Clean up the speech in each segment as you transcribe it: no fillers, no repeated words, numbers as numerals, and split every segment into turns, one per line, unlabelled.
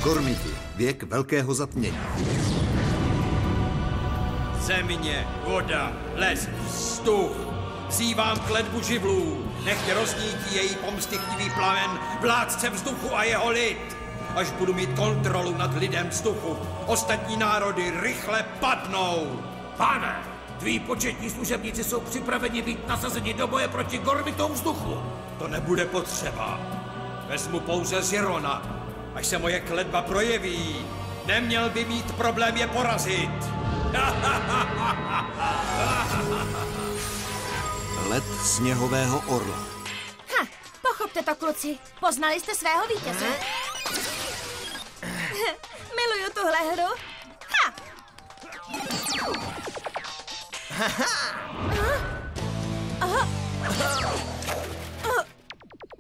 Gormiti, věk velkého zatmění.
Země, voda, les, vzduch. Vzývám kletbu živlů, nechť roznítí její pomstychtivý plamen, vládce vzduchu a jeho lid. Až budu mít kontrolu nad lidem vzduchu, ostatní národy rychle padnou.
Pane, tví početní služebníci jsou připraveni být nasazeni do boje proti Gormitům vzduchu.
To nebude potřeba. Vezmu pouze Zirona. Až se moje kletba projeví, neměl by mít problém je porazit.
Let sněhového orla.
Pochopte to, kluci. Poznali jste svého vítěze? Miluju tuhle hru.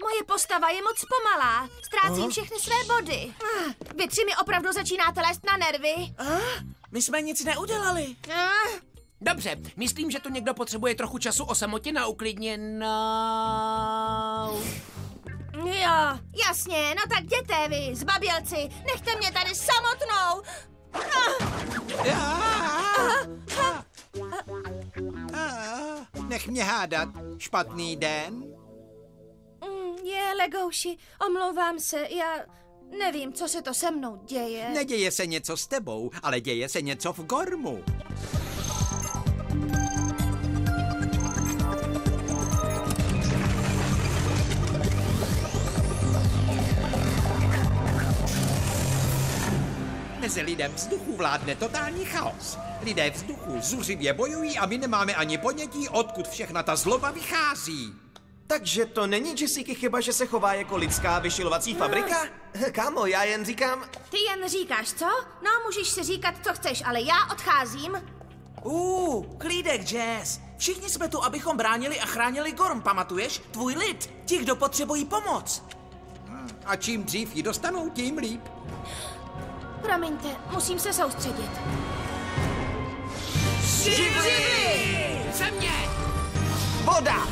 Moje postava je moc pomalá. Ztrácím všechny své body. Vy tři mi opravdu začínáte lézt na nervy.
My jsme nic neudělali. Dobře, myslím, že tu někdo potřebuje trochu času o samotě na uklidněnou.
Jo, jasně, no tak jděte vy, zbabělci. Nechte mě tady samotnou.
Nech mě hádat. Špatný den?
Je, Legouši, omlouvám se, já nevím, co se to se mnou děje.
Neděje se něco s tebou, ale děje se něco v Gormu. Mezi lidem vzduchu vládne totální chaos. Lidé vzduchu zuřivě bojují a my nemáme ani ponětí, odkud všechna ta zloba vychází.
Takže to není Jessica chyba, že se chová jako lidská vyšilovací fabrika? Kámo, já jen říkám...
Ty jen říkáš, co? No, můžeš si říkat, co chceš, ale já odcházím.
Klídek, Jazz. Všichni jsme tu, abychom bránili a chránili Gorm, pamatuješ? Tvůj lid, ti, kdo potřebují pomoc.
A čím dřív ji dostanou, tím líp.
Promiňte, musím se soustředit.
Živly! Země!
Voda!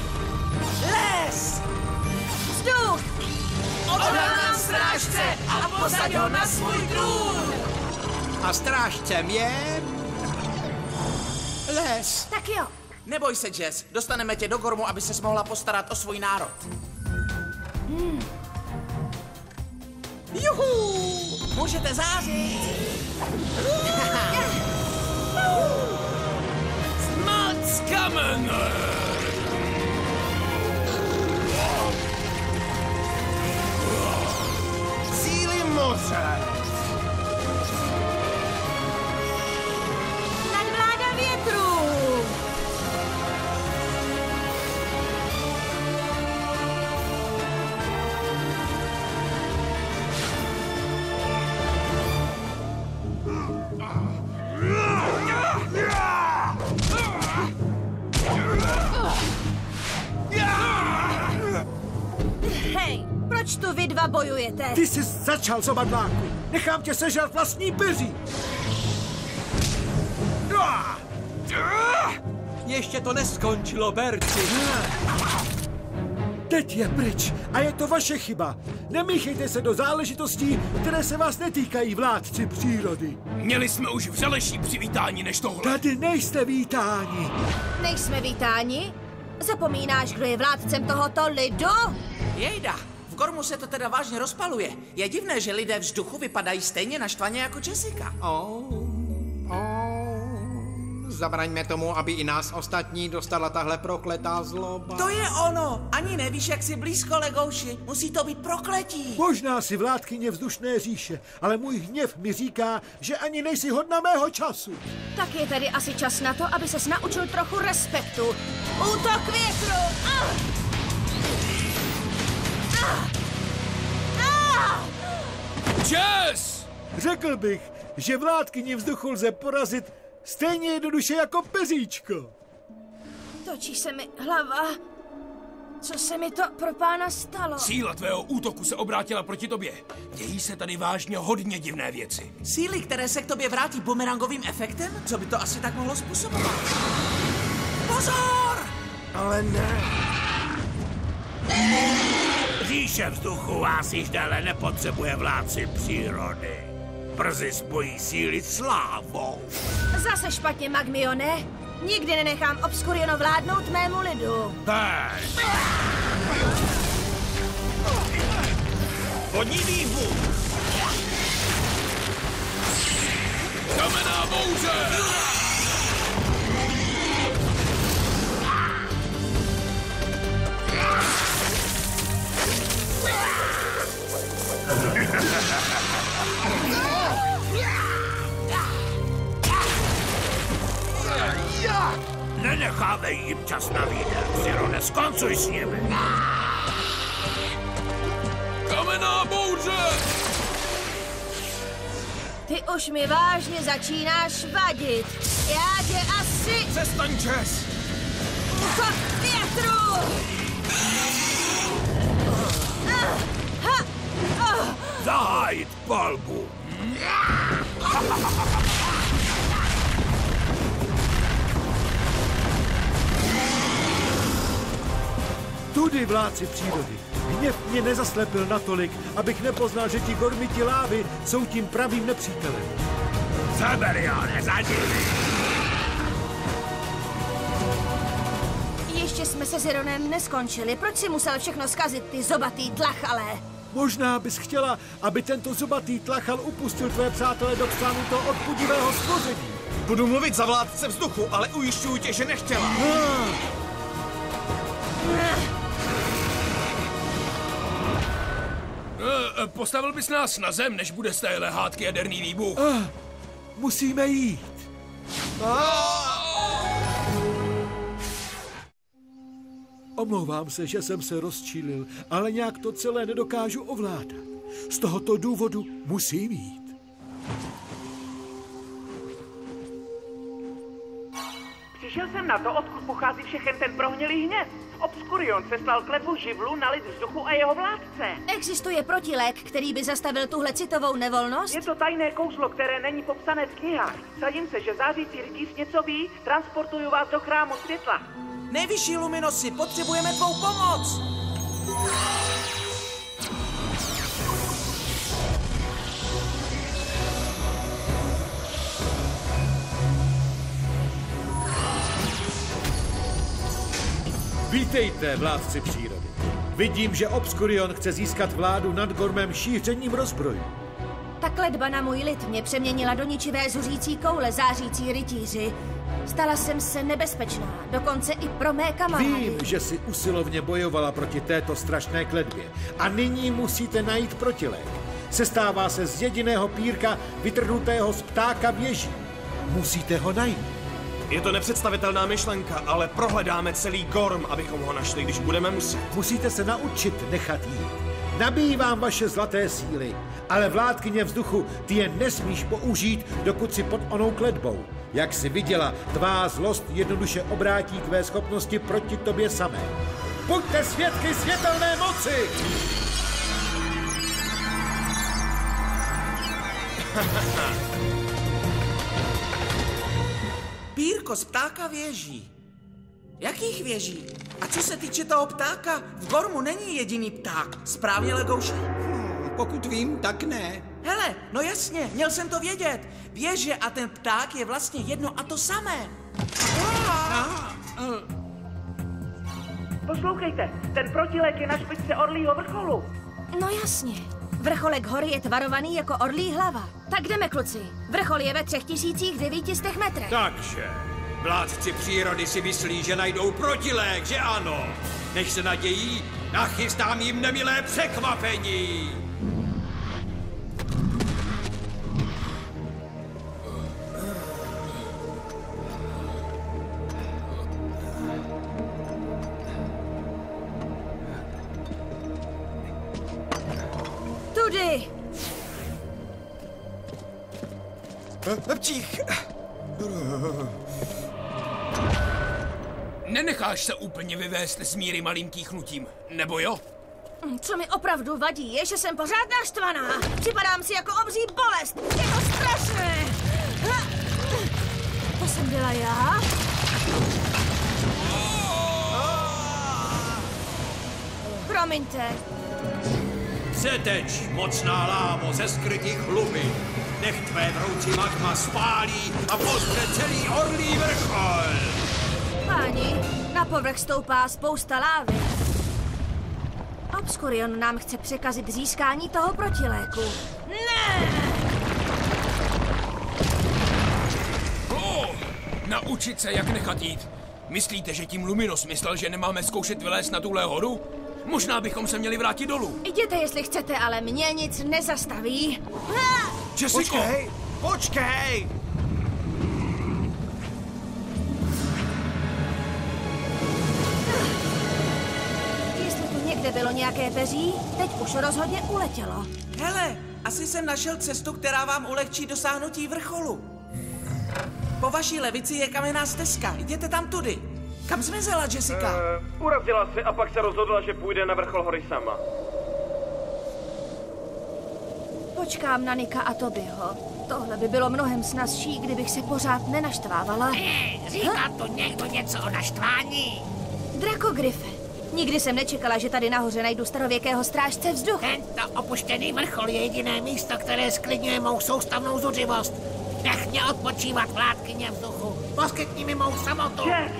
Les!
Vzduch!
Odhodlám strážce a posaď ho na svůj trůn!
A strážcem je... les.
Tak jo.
Neboj se, Jazz, dostaneme tě do Gormu, aby ses mohla postarat o svůj národ. Juhu! Můžete zářit! Smoc kamen!
Síly moře!
Nadvláda větru! Hej, proč tu vy dva bojujete?
Ty jsi začal, zobadláku. Nechám tě sežrat vlastní peří.
Ještě to neskončilo, Berci.
Teď je pryč a je to vaše chyba. Nemíchejte se do záležitostí, které se vás netýkají, vládci přírody.
Měli jsme už vřelejší přivítání než tohle.
Tady nejste vítáni.
Nejsme vítáni? Zapomínáš, kdo je vládcem tohoto lidu?
Jejda, v Gormu se to teda vážně rozpaluje. Je divné, že lidé vzduchu vypadají stejně naštvaně jako Jessica.
Zabraňme tomu, aby i nás ostatní dostala tahle prokletá zloba.
To je ono! Ani nevíš, jak jsi blízko, Legouši. Musí to být prokletí.
Možná si vládkyně vzdušné říše, ale můj hněv mi říká, že ani nejsi hodna mého času.
Tak je tady asi čas na to, aby ses naučil trochu respektu. Útok větru!
Jazz!
Řekl bych, že vládkyni vzduchu lze porazit stejně jednoduše jako peříčko.
Točí se mi hlava. Co se mi to pro pána stalo?
Síla tvého útoku se obrátila proti tobě. Dějí se tady vážně hodně divné věci.
Síly, které se k tobě vrátí bumerangovým efektem? Co by to asi tak mohlo způsobovat? Pozor!
Ale ne.
Říše vzduchu vás již dále nepotřebuje vládci přírody. Brzy spojí síly s lávou.
Zase špatně, Magmione. Nikdy nenechám Obscuriono vládnout mému lidu.
Teď! Vodní výbuch! Kamenná bouře! Nenechávej jim čas na výdech, Zirone, skoncuj s nimi. Kamenná bouře!
Ty už mi vážně začínáš vadit. Já tě asi...
Přestaň, Jess!
Úchod větru!
Zahájit palbu!
Tudy, vládci přírody. Hněv mě nezaslepil natolik, abych nepoznal, že ti gormiti lávy jsou tím pravým nepřítelem.
Seberione, za nimi!
Ještě jsme se Zironem neskončili. Proč si musel všechno zkazit, ty zobatý tlachale?
Možná bys chtěla, aby tento zubatý tlachal upustil tvé přátele do psánu toho odpudivého stvoření.
Budu mluvit za vládce vzduchu, ale ujišťuji tě, že nechtěla.
Postavil bys nás na zem, než bude z téhle hádky jaderný výbuch.
Musíme jít. Omlouvám se, že jsem se rozčílil, ale nějak to celé nedokážu ovládat. Z tohoto důvodu musím jít.
Přišel jsem na to, odkud pochází všechen ten prohnilý hněv. Obscurion seslal kletbu živlu na lid vzduchu a jeho vládce.
Existuje protilék, který by zastavil tuhle citovou nevolnost?
Je to tajné kouzlo, které není popsané v knihách. Sadím se, že zářící rytíř něco ví, transportuju vás do chrámu světla. Nejvyšší luminosi, potřebujeme tvou pomoc!
Vítejte, vládci přírody. Vidím, že Obscurion chce získat vládu nad Gormem šířením rozbroju.
Ta kletba na můj lid mě přeměnila do ničivé zuřící koule zářící rytíři. Stala jsem se nebezpečná, dokonce i pro mé kamarády.
Vím, že si usilovně bojovala proti této strašné kletbě. A nyní musíte najít protilék. Sestává se z jediného pírka vytrhnutého z ptáka věží. Musíte ho najít.
Je to nepředstavitelná myšlenka, ale prohledáme celý Gorm, abychom ho našli, když budeme muset.
Musíte se naučit nechat jít. Nabíjí vám vaše zlaté síly, ale vládkyně vzduchu, ty je nesmíš použít, dokud si pod onou kletbou. Jak jsi viděla, tvá zlost jednoduše obrátí tvé schopnosti proti tobě samé. Buďte svědky světelné moci!
Pírko z ptáka věží. Jakých věží? A co se týče toho ptáka, v Gormu není jediný pták. Správně, Legouši?
Pokud vím, tak ne.
Hele, no jasně, měl jsem to vědět. Věže a ten pták je vlastně jedno a to samé. Poslouchejte, ten protilék je na špičce Orlího vrcholu.
No jasně. Vrcholek hory je tvarovaný jako orlí hlava. Tak jdeme, kluci. Vrchol je ve 3900 metrech.
Takže, vládci přírody si myslí, že najdou protilék, že ano? Než se nadějí, nachystám jim nemilé překvapení.
Tudy!
Pčích!
Nenecháš se úplně vyvést z míry malým kýchnutím, nebo jo?
Co mi opravdu vadí, je, že jsem pořád naštvaná. Připadám si jako obří bolest. Je to strašné. To jsem byla já? Promiňte.
Přeteč, mocná lávo ze skrytých hlubin. Nech tvé vroucí magma spálí a pozře celý Orlí vrchol.
Páni, na povrch stoupá spousta lávy. Obskurion nám chce překazit získání toho protiléku. Ne!
Naučit se, jak nechat jít. Myslíte, že tím Luminos myslel, že nemáme zkoušet vylézt na tuhle horu? Možná bychom se měli vrátit dolů.
Jděte, jestli chcete, ale mě nic nezastaví.
Jessico!
Počkej!
Jestli tu někde bylo nějaké peří, teď už rozhodně uletělo.
Hele, asi jsem našel cestu, která vám ulehčí dosáhnutí vrcholu. Po vaší levici je kamenná stezka. Jděte tam tudy. Kam zmizela Jessica?
Urazila se a pak se rozhodla, že půjde na vrchol hory sama.
Počkám na Nika a Tobyho. Tohle by bylo mnohem snazší, kdybych se pořád nenaštvávala.
Říká tu někdo něco o naštvání?
Drakogryfe. Nikdy jsem nečekala, že tady nahoře najdu starověkého strážce vzduchu.
Tento opuštěný vrchol je jediné místo, které sklidňuje mou soustavnou zuřivost. Nech mě odpočívat, vládkyně vzduchu. Poskytni mi mou samotu.
Jess,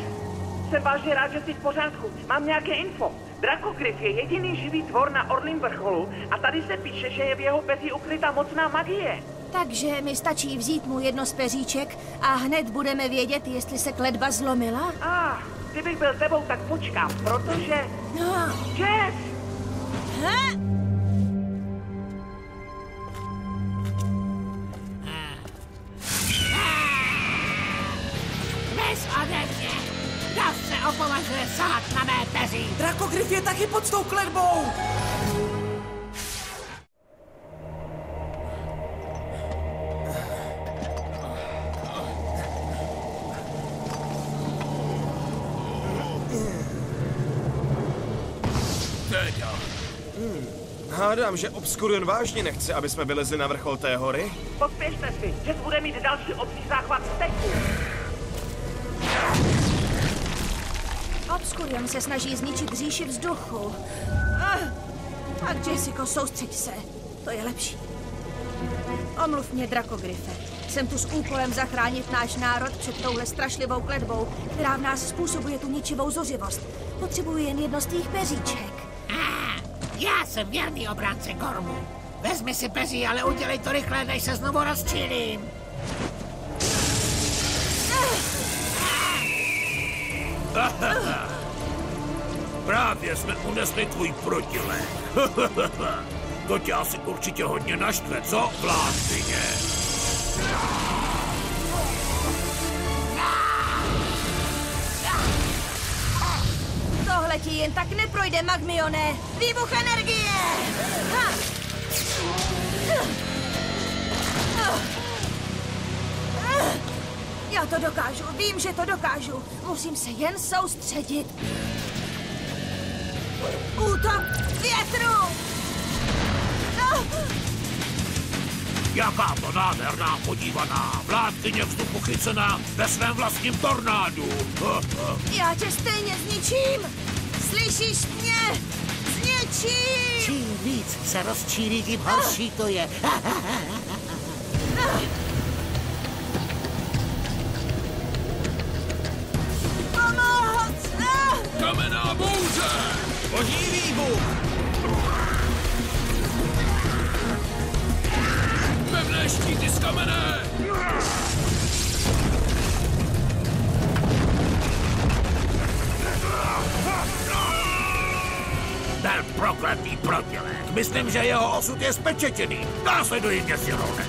jsem vážně rád, že jsi v pořádku. Mám nějaké info. Drakogryf je jediný živý tvor na Orlím vrcholu a tady se píše, že je v jeho peří ukryta mocná magie.
Takže mi stačí vzít mu jedno z peříček a hned budeme vědět, jestli se kletba zlomila?
Kdybych byl tebou, tak počkám, protože...
No.
Jess!
Bez ode mě. Kdo se opovažuje sahat na mé peří?
Drakogryf je taky pod tou kletbou!
Hádám, že Obskurion vážně nechce, aby jsme vylezli na vrchol té hory.
Pospěšte si, Jess bude mít další obří záchvat steku.
Obskurion se snaží zničit říši vzduchu. Tak, Jessico, soustřeď se. To je lepší. Omluv mě, Drakogryfe. Jsem tu s úkolem zachránit náš národ před touhle strašlivou kletbou, která v nás způsobuje tu ničivou zuřivost. Potřebuji jen jedno z tvých peříček.
Já jsem věrný obránce Gormu. Vezmi si peří, ale udělej to rychle, než se znovu rozčílím. Právě jsme unesli tvůj protilé. To tě asi určitě hodně naštve, co, vládkyně?
Tohle ti jen tak neprojde, Magmione! Výbuch energie! Já to dokážu, vím, že to dokážu. Musím se jen soustředit. Útok větru!
Jaká to nádherná podívaná, vládkyně vzduchu chycená ve svém vlastním tornádu.
Já tě stejně zničím! Slyšíš mě? Zničím!
Čím víc se rozčílí, tím horší to je.
Pomoc!
Kamenná bouře!
Vodní výbuch!
Pevné štíty z kamene!
Ten prokletý protilek. Myslím, že jeho osud je spečetěný. Následuj mě, Sirone.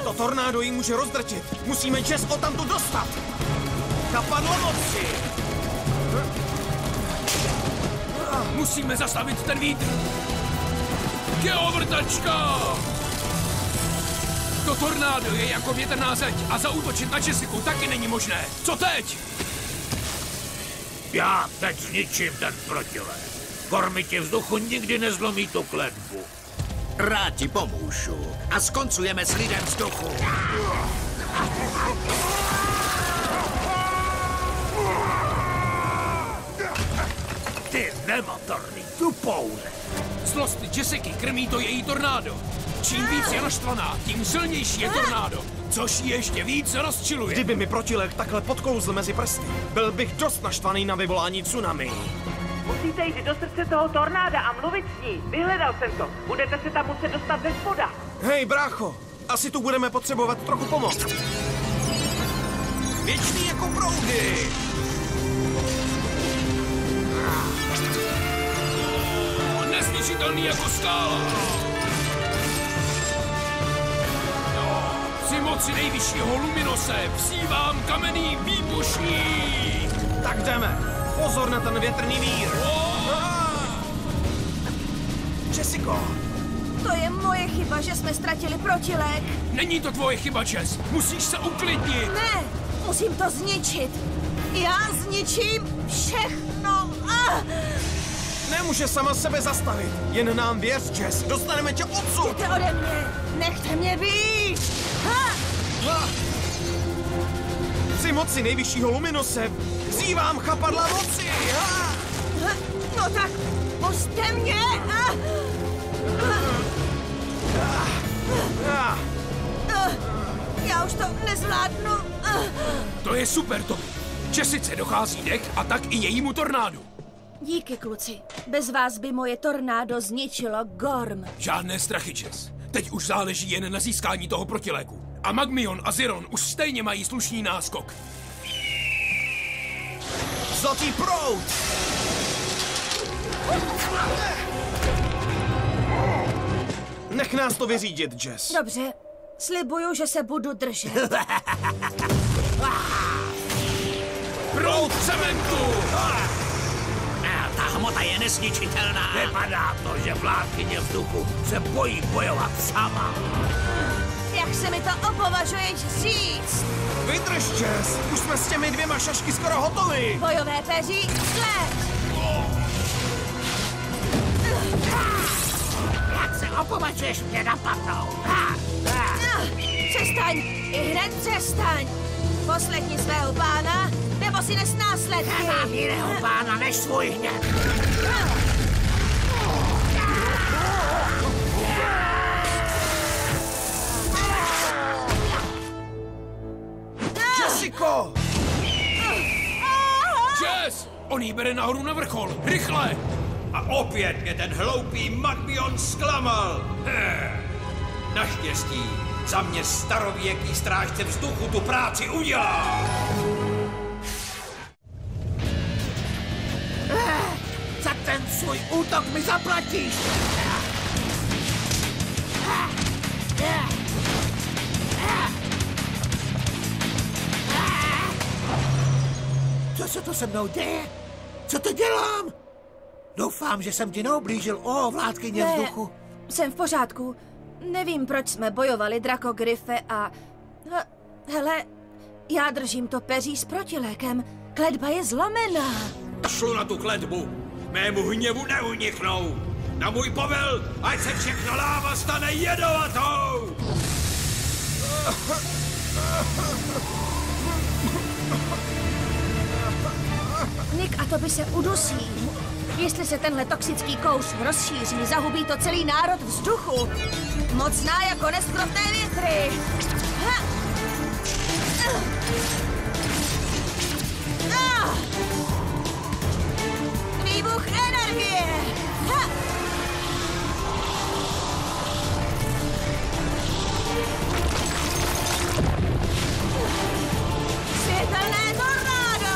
To tornádo jí může rozdrtit. Musíme Jess odtamtud dostat. Kapadlo moci!
Musíme zastavit ten vítr! Geovrtačka! To tornádo je jako větrná zeď a zaútočit na Jessiku taky není možné. Co teď?
Já teď zničím ten protilek. Kormiti vzduchu nikdy nezlomí tu kletbu.
Rád ti pomůžu a skoncujeme s lidem vzduchu.
Ty
Nematorný, tupouře.
Zlost Jessiky krmí to její tornádo. Čím víc je naštvaná, tím silnější je tornádo, což ji ještě víc rozčiluje.
Kdyby mi protilek takhle podklouzl mezi prsty, byl bych dost naštvaný na vyvolání tsunami.
Musíte jít do srdce toho tornáda a mluvit s ní. Vyhledal jsem to. Budete se tam muset dostat ze spoda.
Hej, brácho, asi tu budeme potřebovat trochu pomoc. Věčný jako proudy.
Nezničitelný jako skála. Při moci nejvyššího Luminose vzývám kamenný výbušník.
Tak jdeme. Pozor na ten větrný vír. Jessico.
To je moje chyba, že jsme ztratili protilek.
Není to tvoje chyba, Jess. Musíš se uklidnit.
Ne, musím to zničit. Já zničím všechno.
Nemůže sama sebe zastavit. Jen nám věř, Jess. Dostaneme tě odsud.
Jděte ode mě. Nechte mě být.
Při moci nejvyššího Luminose vzývám chapadla moci.
No tak, pusťte mě. Já už to nezvládnu.
To je super, Toby. Jessice dochází dech a tak i jejímu tornádu.
Díky, kluci. Bez vás by moje tornádo zničilo Gorm.
Žádné strachy, Jess. Teď už záleží jen na získání toho protiléku. A Magmion a Ziron už stejně mají slušný náskok.
Zlatý proud! Nech nás to vyřídit, Jess.
Dobře, slibuju, že se budu držet.
Proud cementu!
Ta hmota je nesničitelná. Vypadá to, že vládkyně vzduchu se bojí bojovat sama.
Jak se mi to opovažuješ říct?
Vydrž, Jess. Už jsme s těmi 2 šašky skoro hotovi.
Bojové peří, sled!
Jak se opovažuješ mě napadnout?
Přestaň, i hned přestaň. Poslechni svého pána, nebo si nes následky.
Nemám jiného pána než svůj hněv.
Jessico!
Jess! On jí bere nahoru na vrchol. Rychle!
A opět mě ten hloupý Magmion zklamal. Naštěstí za mě starověký strážce vzduchu tu práci udělá.
Za ten svůj útok mi zaplatíš. Co se to se mnou děje? Co to dělám? Doufám, že jsem ti neublížil, vládkyně vzduchu.
Jsem v pořádku. Nevím, proč jsme bojovali, Drakogryfe, a... Hele, já držím to peří s protilékem. Kletba je zlomená.
Šlu na tu kletbu. Mému hněvu neuniknou. Na můj povel, ať se všechno láva stane jedovatou.
Nick a to by se udusí. Jestli se tenhle toxický kouř rozšíří, zahubí to celý národ vzduchu. Mocná jako neschrotné větry. Výbuch energie. Světelné tornádo.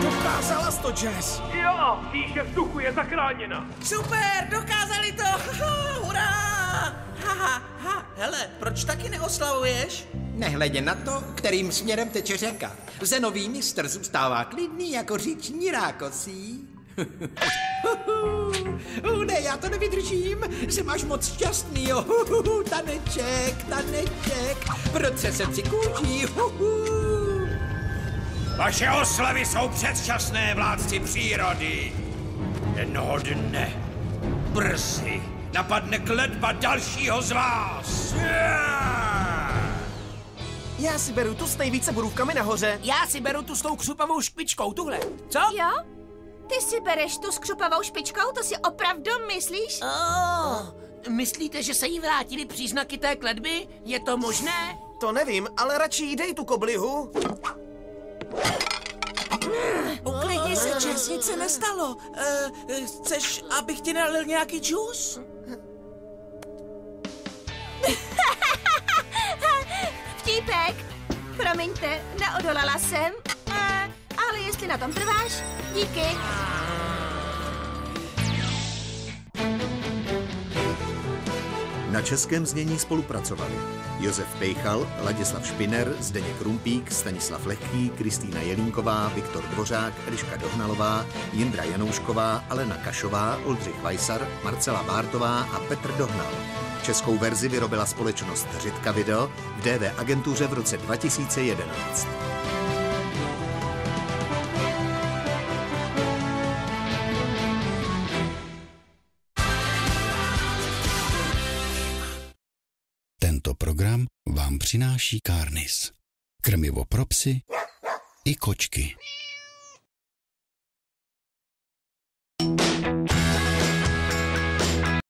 Dokázala jsi to, Jess.
Jo, říše vzduchu je zachráněna.
Super, dokázali to. Hurá! Hele, proč taky neoslavuješ?
Nehledě na to, kterým směrem teče řeka. Zenový mistr zůstává klidný jako říční rákosí. Ne, já to nevydržím. Jsem až moc šťastný, jo. Taneček. Procesem si kůží.
Vaše oslavy jsou předčasné, vládci přírody. Jednoho dne, brzy, napadne kletba dalšího z vás.
Já si beru tu s nejvíce borůvkami nahoře.
Já si beru tu s tou křupavou špičkou, tuhle. Co?
Jo? Ty si bereš tu s křupavou špičkou? To si opravdu myslíš?
Myslíte, že se jí vrátily příznaky té kletby? Je to možné?
To nevím, ale radši jí dej tu koblihu.
Uklidni se, Jess, nic se nestalo. Chceš, abych ti nalil nějaký džus?
Vtípek. Promiňte, neodolala jsem. Ale jestli na tom trváš, díky.
Na českém znění spolupracovali Josef Pejchal, Ladislav Špiner, Zdeněk Rumpík, Stanislav Lehký, Kristýna Jelínková, Viktor Dvořák, Eliška Dohnalová, Jindra Janoušková, Alena Kašová, Oldřich Vajsar, Marcela Bártová a Petr Dohnal. Českou verzi vyrobila společnost Řitka Video v DV agentuře v roce 2011.
Tento program vám přináší Kárnis. Krmivo pro psy i kočky.